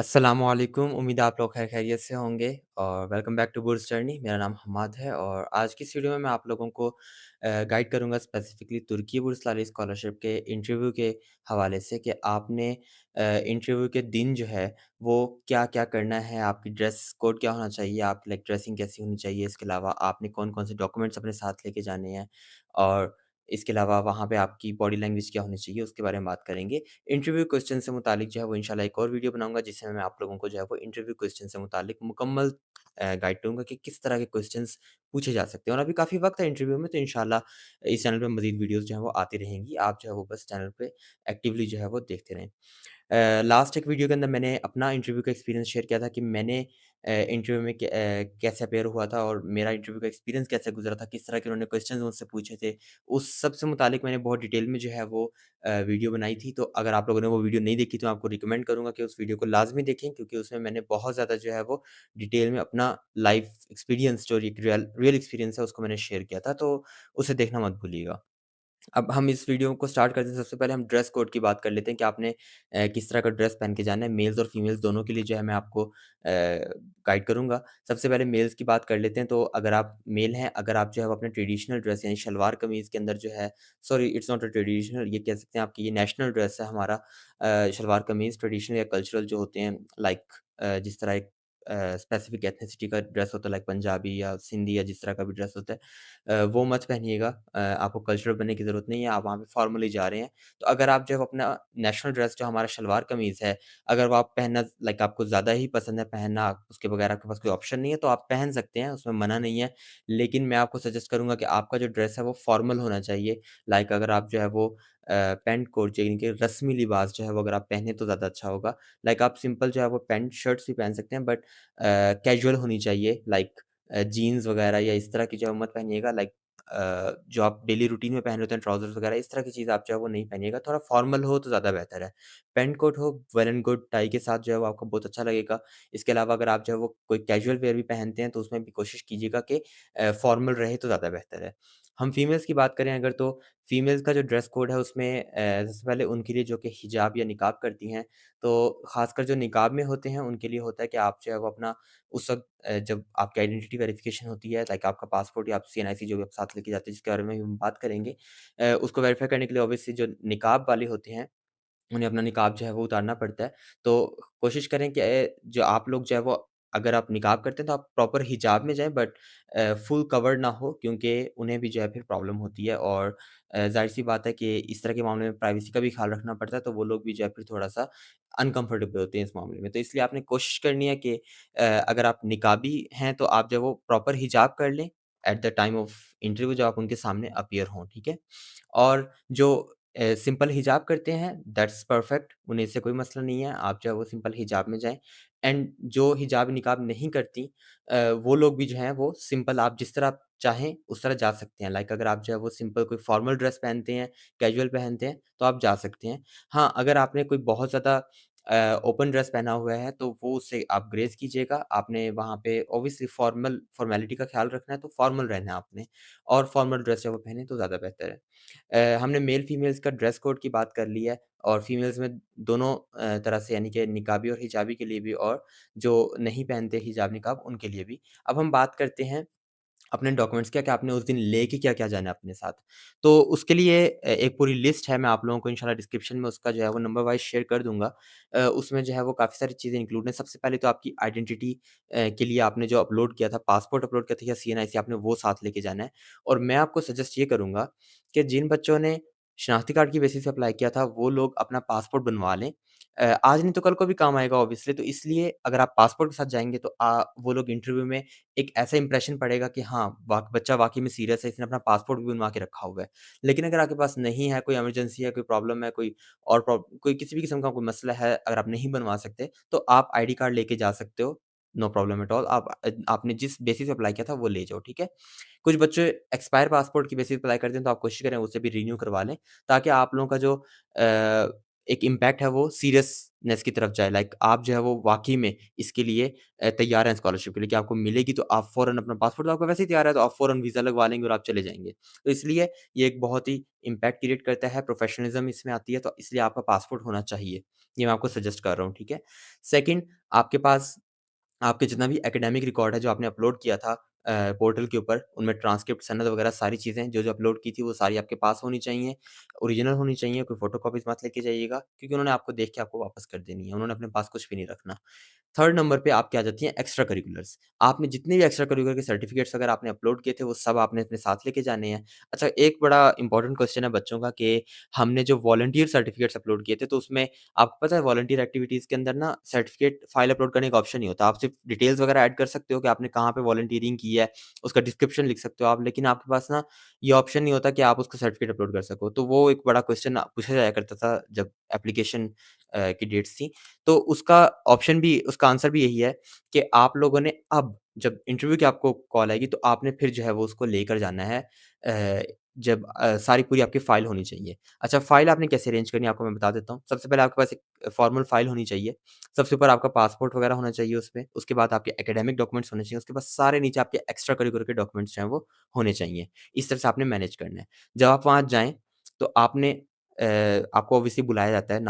अस्सलामुअलैकुम, उम्मीद है आप लोग खैर खैरियत से होंगे और welcome back to goods journey. मेरा नाम हमाद है और आज की इस वीडियो में मैं आप लोगों को गाइड करूंगा स्पेसिफिकली तुर्की बुर्सलाली स्कॉलरशिप के इंटरव्यू के हवाले से कि आपने इंटरव्यू के दिन जो है वो क्या-क्या करना है, आपकी ड्रेस कोड क्या होना चाहिए, आपकी लाइक ड्रेसिंग कैसी होनी चाहिए, इसके अलावा आपने कौन-कौन से डॉक्यूमेंट्स अपने साथ लेके जाने हैं और इसके अलावा वहाँ पे आपकी बॉडी लैंग्वेज क्या होनी चाहिए, उसके बारे में बात करेंगे। इंटरव्यू क्वेश्चन से मुतालिक जो है वो इंशाल्लाह एक और वीडियो बनाऊँगा जिसमें मैं आप लोगों को जो है वो इंटरव्यू क्वेश्चन से मुतालिक मुकम्मल गाइड करूँगा कि किस तरह के क्वेश्चन्स पूछे जा सकते हैं और अभी काफ़ी वक़्त है इंटरव्यू में तो इंशाल्लाह इस चैनल पे मज़ीद वीडियोज़ जो हैं वो आती रहेंगी। आप जो है वो बस चैनल पे एक्टिवली जो है वो देखते रहें। लास्ट एक वीडियो के अंदर मैंने अपना इंटरव्यू का एक्सपीरियंस शेयर किया था कि मैंने इंटरव्यू में कैसे अपेयर हुआ था और मेरा इंटरव्यू का एक्सपीरियंस कैसे गुज़रा था, किस तरह के उन्होंने क्वेश्चंस मुझसे पूछे थे। उस सब से मुतालिक मैंने बहुत डिटेल में जो है वो वीडियो बनाई थी। तो अगर आप लोगों ने वो वीडियो नहीं देखी तो मैं आपको रिकमेंड करूँगा कि उस वीडियो को लाज़मी देखें क्योंकि उसमें मैंने बहुत ज़्यादा जो है वो डिटेल में अपना लाइफ़ एक्सपीरियंस जो एक रियल रियल एक्सपीरियंस है उसको मैंने शेयर किया था। तो उसे देखना मत भूलिएगा। अब हम इस वीडियो को स्टार्ट करते हैं, सबसे पहले हम ड्रेस कोड की बात कर लेते हैं कि आपने किस तरह का ड्रेस पहन के जाना है। मेल्स और फीमेल्स दोनों के लिए जो है मैं आपको गाइड करूँगा। सबसे पहले मेल्स की बात कर लेते हैं, तो अगर आप मेल हैं, अगर आप जो है वो अपने ट्रेडिशनल ड्रेस यानी शलवार कमीज़ के अंदर जो है sorry it's not a traditional ये कह सकते हैं आपकी ये नेशनल ड्रेस है हमारा शलवार कमीज़ ट्रेडिशनल या कल्चरल जो होते हैं लाइक जिस तरह एक स्पेसिफिक एथनिसिटी का ड्रेस होता है लाइक पंजाबी या सिंधी या जिस तरह का भी ड्रेस होता है वो मत पहनिएगा। आपको कल्चरल बनने की ज़रूरत नहीं है, आप वहाँ पे फॉर्मली जा रहे हैं। तो अगर आप जो है वो अपना नेशनल ड्रेस जो हमारा शलवार कमीज़ है, अगर वो आप पहनना लाइक आपको ज़्यादा ही पसंद है पहनना, उसके बगैर आपके पास कोई ऑप्शन नहीं है, तो आप पहन सकते हैं, उसमें मना नहीं है। लेकिन मैं आपको सजेस्ट करूँगा कि आपका जो ड्रेस है वो फॉर्मल होना चाहिए। लाइक अगर आप जो है वो पैंट कोट यानी कि रस्मी लिबास जो है वो अगर आप पहने तो ज़्यादा अच्छा होगा। लाइक आप सिंपल जो है वो पैंट शर्ट्स भी पहन सकते हैं बट कैजुअल होनी चाहिए लाइक जीन्स वगैरह या इस तरह की जो है मत पहनिएगा लाइक जो आप डेली रूटीन में पहन रहे होते हैं ट्राउज़र्स वगैरह इस तरह की चीज़ आप जो है वो नहीं पहनिएगा, थोड़ा फॉर्मल हो तो ज़्यादा बेहतर है। पैंट कोट हो वेल एंड गुड टाई के साथ जो है वो आपको बहुत अच्छा लगेगा। इसके अलावा अगर आप जो है वो कोई कैजुअल वियर भी पहनते हैं तो उसमें भी कोशिश कीजिएगा कि फॉर्मल रहे तो ज़्यादा बेहतर है। हम फीमेल्स की बात करें अगर तो फीमेल्स का जो ड्रेस कोड है उसमें सबसे पहले उनके लिए जो कि हिजाब या निकाब करती हैं, तो ख़ासकर जो निकाब में होते हैं उनके लिए होता है कि आप जो है वो अपना उस वक़्त जब आपकी आइडेंटिटी वेरिफ़िकेशन होती है, लाइक आपका पासपोर्ट या आप सीएनआईसी जो भी आप साथ लेके जाते हैं, जिसके बारे में हम बात करेंगे। उसको वेरीफ़ाई करने के लिए ऑब्वियसली जो निकाब वाले होते हैं, उन्हें अपना निकाब जो है वो उतारना पड़ता है। तो कोशिश करें कि जो आप लोग जो है वो अगर आप निकाब करते हैं तो आप प्रॉपर हिजाब में जाएँ बट फुल कवर्ड ना हो क्योंकि उन्हें भी जो है फिर प्रॉब्लम होती है और ज़ाहिर-सी बात है कि इस तरह के मामले में प्राइवेसी का भी ख़्याल रखना पड़ता है, तो वो लोग भी जो है फिर थोड़ा-सा अनकम्फ़र्टेबल होते हैं इस मामले में। तो इसलिए आपने कोशिश करनी है कि अगर आप निकाबी हैं तो आप जो है वो प्रॉपर हिजाब कर लें at the time of interview जब आप उनके सामने अपीयर हों, ठीक है? और जो सिंपल हिजाब करते हैं दैट्स परफेक्ट उन्हें इससे कोई मसला नहीं है, आप जो है वो सिंपल हिजाब में जाएँ एंड जो हिजाब निकाब नहीं करती वो लोग भी जो हैं वो सिंपल आप जिस तरह आप चाहें उस तरह जा सकते हैं। लाइक अगर आप जो है वो सिंपल कोई फॉर्मल ड्रेस पहनते हैं, कैजुअल पहनते हैं, तो आप जा सकते हैं। हाँ, अगर आपने कोई बहुत ज़्यादा ओपन ड्रेस पहना हुआ है तो वो उससे आप ग्रेज़ कीजिएगा। आपने वहाँ पे ऑब्वियसली फॉर्मेलिटी का ख़्याल रखना है तो फॉर्मल रहना है आपने और फॉर्मल ड्रेस जब वो पहने तो ज़्यादा बेहतर है। हमने मेल फीमेल्स का ड्रेस कोड की बात कर ली है और फीमेल्स में दोनों तरह से यानी कि निकाबी और हिजाबी के लिए भी और जो नहीं पहनते हिजाब निकाब उनके लिए भी। अब हम बात करते हैं अपने डॉक्यूमेंट्स क्या क्या आपने उस दिन लेके क्या-क्या जाना है अपने साथ। तो उसके लिए एक पूरी लिस्ट है मैं आप लोगों को इंशाल्लाह डिस्क्रिप्शन में उसका जो है वो नंबर वाइज़ शेयर कर दूँगा। उसमें जो है वो काफ़ी सारी चीज़ें इंक्लूड हैं। सबसे पहले तो आपकी आइडेंटिटी के लिए आपने जो अपलोड किया था, पासपोर्ट अपलोड किया था या सीएनआईसी आपने वो साथ लेके जाना है। और मैं आपको सजेस्ट ये करूँगा कि जिन बच्चों ने शनाख्ती कार्ड की बेसिस पे अप्लाई किया था, वो लोग अपना पासपोर्ट बनवा लें। आज नहीं तो कल को भी काम आएगा ऑब्वियसली तो इसलिए अगर आप पासपोर्ट के साथ जाएँगे तो वो लोग इंटरव्यू में एक ऐसा इंप्रेशन पड़ेगा कि हाँ, बच्चा वाक़ई में सीरियस है, इसने अपना पासपोर्ट भी बनवा के रखा हुआ है। लेकिन अगर आपके पास नहीं है, कोई इमरजेंसी है, कोई प्रॉब्लम है, कोई किसी भी किस्म का कोई मसला है, अगर आप नहीं बनवा सकते, तो आप आईडी कार्ड लेके जा सकते हो, नो प्रॉब्लम एट ऑल। आपने जिस बेसिस पे अप्लाई किया था, वो ले जाओ, ठीक है? कुछ बच्चे एक्सपायर पासपोर्ट की बेसिस पे अप्लाई करते हैं, तो आप कोशिश करें उसे भी रिन्यू करवा लें, ताकि आप लोगों का जो एक इम्पैक्ट है वो सीरियसनेस की तरफ जाए, लाइक आप जो है वो वाक़ई में इसके लिए तैयार हैं स्कॉलरशिप के लिए कि आपको मिलेगी तो आप फ़ौरन अपना पासपोर्ट तो आपका वैसे ही तैयार है तो आप फ़ौरन वीज़ा लगवा लेंगे और आप चले जाएँगे। तो इसलिए ये एक बहुत ही इम्पैक्ट क्रिएट करता है, प्रोफ़ेशनलिज़्म इसमें आती है तो इसलिए आपका पासपोर्ट होना चाहिए। ये मैं आपको सजेस्ट कर रहा हूँ, ठीक है? सेकंड, आपके पास आपके जितना भी एकेडमिक रिकॉर्ड है जो आपने अपलोड किया था पोर्टल के ऊपर, उनमें ट्रांसक्रिप्ट, सनद वगैरह सारी चीज़ें जो-जो अपलोड की थी वो सारी आपके पास होनी चाहिए, ओरिजिनल होनी चाहिए, कोई फ़ोटोकॉपीज़ मत लेके जाइएगा क्योंकि उन्होंने आपको देख के आपको वापस कर देनी है, उन्होंने अपने पास कुछ भी नहीं रखना। थर्ड नंबर पे आपकी आ जाती हैं एक्स्ट्रा करिकुलर्स। आपने जितने भी एक्स्ट्रा करिकुलर के सर्टिफ़िकेट्स अगर आपने अपलोड किए थे, वो सब आपने अपने साथ लेके जाने हैं। अच्छा, एक बड़ा इम्पोर्टेंट क्वेश्चन है बच्चों का कि हमने जो वॉलंटियर सर्टिफ़िकेट्स अपलोड किए थे, तो उसमें आपको पता है वॉलंटियर एक्टिविटीज़ के अंदर ना सर्टिफ़िकेट फ़ाइल अपलोड करने का ऑप्शन नहीं होता। आप सिर्फ़ डिटेल्स वगैरह ऐड कर सकते हो कि आपने कहाँ पे वॉलंटियरिंग की है, उसका डिस्क्रिप्शन लिख सकते हो आप, लेकिन आपके पास ना ये ऑप्शन नहीं होता कि आप उसका सर्टिफ़िकेट अपलोड कर सको। तो वो एक बड़ा क्वेश्चन पूछा जाया करता था जब एप्लीकेशन की डेट्स थी। तो उसका ऑप्शन भी उसका आंसर भी यही है कि आप लोगों ने अब जब इंटरव्यू की आपको कॉल आएगी तो आपने फिर जो है वो उसको लेकर जाना है जब सारी पूरी आपकी फ़ाइल होनी चाहिए। अच्छा, फ़ाइल आपने कैसे अरेंज करनी है आपको मैं बता देता हूँ। सबसे पहले आपके पास एक फॉर्मल फ़ाइल होनी चाहिए। सबसे ऊपर आपका पासपोर्ट वगैरह होना चाहिए उसमें, उसके बाद आपके एकेडमिक डॉक्यूमेंट्स होने चाहिए, उसके बाद सारे नीचे आपके एक्स्ट्रा करिकुलर के डॉक्यूमेंट्स जो हैं वो होने चाहिए। इस तरह से आपने मैनेज करना है। जब आप वहाँ जाएँ तो आपको ऑब्वियसली बुलाया जाता है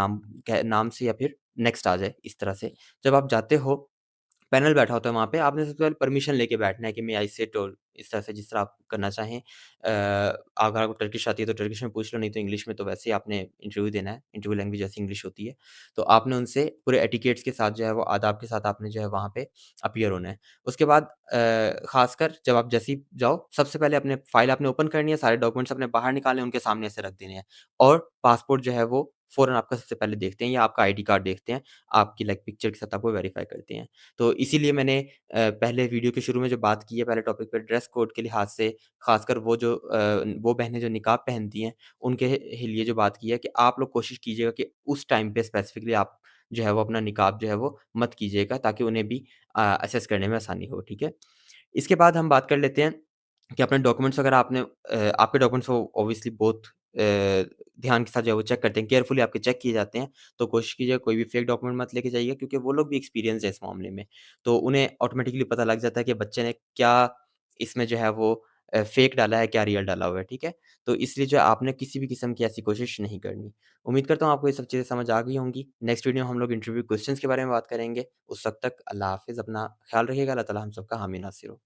नाम से या फिर नेक्स्ट आ जाए इस तरह से। जब आप जाते हो पैनल बैठा होता है वहाँ पे, आपने सबसे पहले परमिशन लेके बैठना है कि मे आई सिट और इस तरह से जिस तरह आप करना चाहें। अगर आपको टर्किश आती है तो टर्किश में पूछ लो, नहीं तो इंग्लिश में तो वैसे ही आपने इंटरव्यू देना है, इंटरव्यू लैंग्वेज जैसे इंग्लिश होती है। तो आपने उनसे पूरे एटिकेट्स के साथ जो है वो आदाब के साथ आपने जो है वहाँ पे अपीयर होना है। उसके बाद ख़ासकर जब आप जैसे ही जाओ, सबसे पहले अपने फ़ाइल आपने ओपन करनी है, सारे डॉक्यूमेंट्स अपने बाहर निकालने हैं, उनके सामने ऐसे रख देने हैं और पासपोर्ट जो है वो फ़ौरन आपका सबसे पहले देखते हैं या आपका आईडी कार्ड देखते हैं, आपकी लाइक पिक्चर के साथ आपको वेरीफ़ाई करते हैं। तो इसीलिए मैंने पहले वीडियो के शुरू में जो बात की है पहले टॉपिक पे ड्रेस कोड के लिहाज से, ख़ासकर वो बहनें जो निकाब पहनती हैं, उनके लिए जो बात की है कि आप लोग कोशिश कीजिएगा कि उस टाइम पे स्पेसिफ़िकली आप जो है वो अपना निकाब जो है वो मत कीजिएगा ताकि उन्हें भी असेस करने में आसानी हो, ठीक है? इसके बाद हम बात कर लेते हैं कि अपने डॉक्यूमेंट्स वगैरह आपके डॉक्यूमेंट्स वो ऑब्वियसली बहुत ध्यान के साथ जो है वो चेक करते हैं, केयरफुली आपके चेक किए जाते हैं। तो कोशिश कीजिए कोई भी फेक डॉक्यूमेंट मत लेके जाइए क्योंकि वो लोग भी एक्सपीरियंस्ड है इस मामले में। तो उन्हें ऑटोमैटिकली पता लग जाता है कि बच्चे ने क्या इसमें जो है वो फेक डाला है, क्या रियल डाला हुआ है, ठीक है? तो इसलिए जो है आपने किसी भी किस्म की ऐसी कोशिश नहीं करनी। उम्मीद करता हूँ आपको ये सब चीज़ें समझ आ गई होंगी। नेक्स्ट वीडियो में हम लोग इंटरव्यू क्वेश्चन्स के बारे में बात करेंगे। उस वक़्त तक अल्लाह हाफ़िज़, अपना ख़्याल रखिएगा। अल्लाह ताला हम सबका हामी नासिर हो।